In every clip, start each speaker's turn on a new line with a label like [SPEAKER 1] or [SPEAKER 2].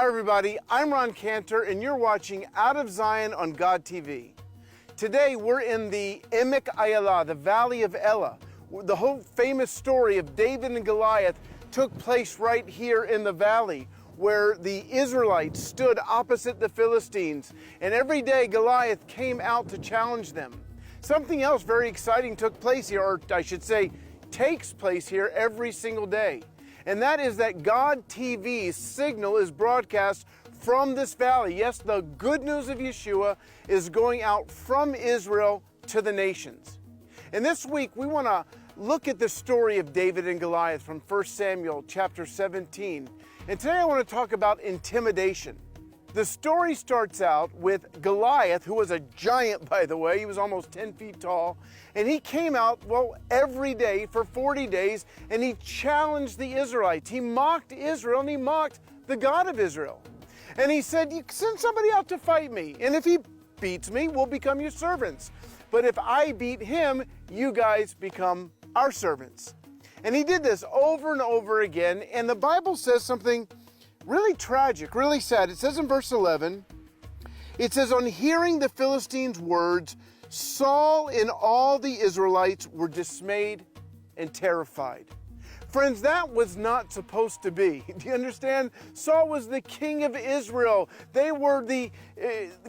[SPEAKER 1] Hi everybody, I'm Ron Cantor and you're watching Out of Zion on God TV. Today we're in the Emek Ayala, the Valley of Elah. The whole famous story of David and Goliath took place right here in the valley where the Israelites stood opposite the Philistines, and every day Goliath came out to challenge them. Something else very exciting took place here, or I should say takes place here every single day. And that is that God TV's signal is broadcast from this valley. Yes, the good news of Yeshua is going out from Israel to the nations. And this week we want to look at the story of David and Goliath from 1 Samuel chapter 17. And today I want to talk about intimidation. The story starts out with Goliath, who was a giant, by the way. He was almost 10 feet tall. And he came out, every day for 40 days, and he challenged the Israelites. He mocked Israel, and he mocked the God of Israel. And he said, "You send somebody out to fight me, and if he beats me, we'll become your servants. But if I beat him, you guys become our servants." And he did this over and over again, and the Bible says something really tragic, really sad. It says in verse 11, it says, "On hearing the Philistines' words, Saul and all the Israelites were dismayed and terrified." Friends, that was not supposed to be. Do you understand? Saul was the king of Israel. They were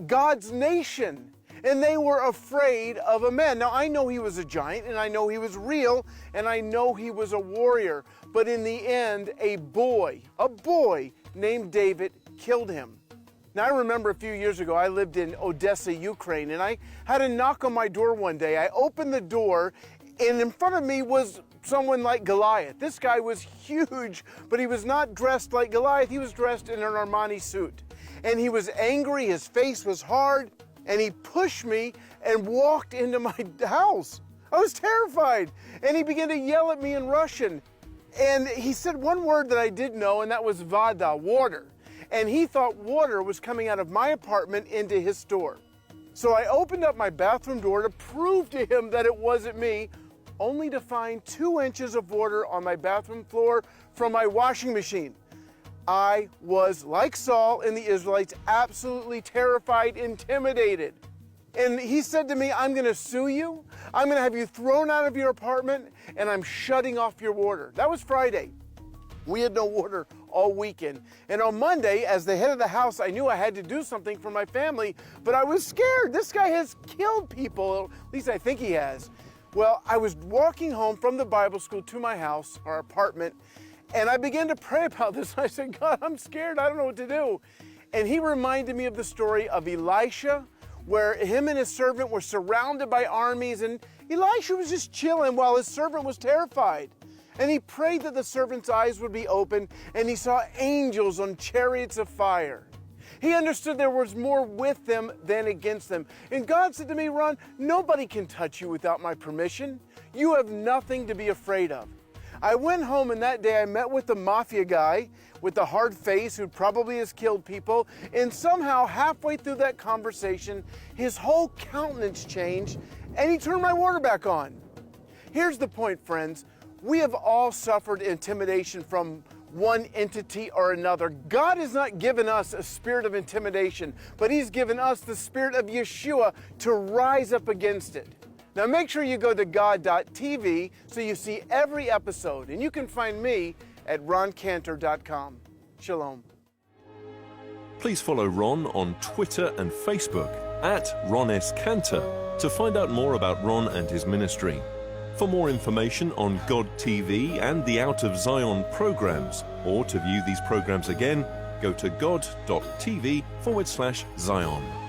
[SPEAKER 1] God's nation, and they were afraid of a man. Now, I know he was a giant, and I know he was real, and I know he was a warrior. But in the end, a boy named David killed him. Now, I remember a few years ago, I lived in Odessa, Ukraine, and I had a knock on my door one day. I opened the door, and in front of me was someone like Goliath. This guy was huge, but he was not dressed like Goliath. He was dressed in an Armani suit. And he was angry, his face was hard, and he pushed me and walked into my house. I was terrified. And he began to yell at me in Russian. And he said one word that I didn't know, and that was vada, water. And he thought water was coming out of my apartment into his store. So I opened up my bathroom door to prove to him that it wasn't me, only to find 2 inches of water on my bathroom floor from my washing machine. I was, like Saul and the Israelites, absolutely terrified, intimidated. And he said to me, "I'm going to sue you. I'm going to have you thrown out of your apartment, and I'm shutting off your water." That was Friday. We had no water all weekend. And on Monday, as the head of the house, I knew I had to do something for my family, but I was scared. This guy has killed people, at least I think he has. Well, I was walking home from the Bible school to my house, our apartment, and I began to pray about this. I said, "God, I'm scared. I don't know what to do." And he reminded me of the story of Elisha, where him and his servant were surrounded by armies, and Elisha was just chilling while his servant was terrified. And he prayed that the servant's eyes would be open, and he saw angels on chariots of fire. He understood there was more with them than against them. And God said to me, "Ron, nobody can touch you without my permission. You have nothing to be afraid of." I went home, and that day I met with the mafia guy with the hard face who probably has killed people. And somehow, halfway through that conversation, his whole countenance changed, and he turned my water back on. Here's the point, friends. We have all suffered intimidation from one entity or another. God has not given us a spirit of intimidation, but He's given us the spirit of Yeshua to rise up against it. Now make sure you go to God.tv so you see every episode, and you can find me at roncantor.com. Shalom.
[SPEAKER 2] Please follow Ron on Twitter and Facebook at Ron S. Cantor to find out more about Ron and his ministry. For more information on God TV and the Out of Zion programs, or to view these programs again, go to god.tv/Zion.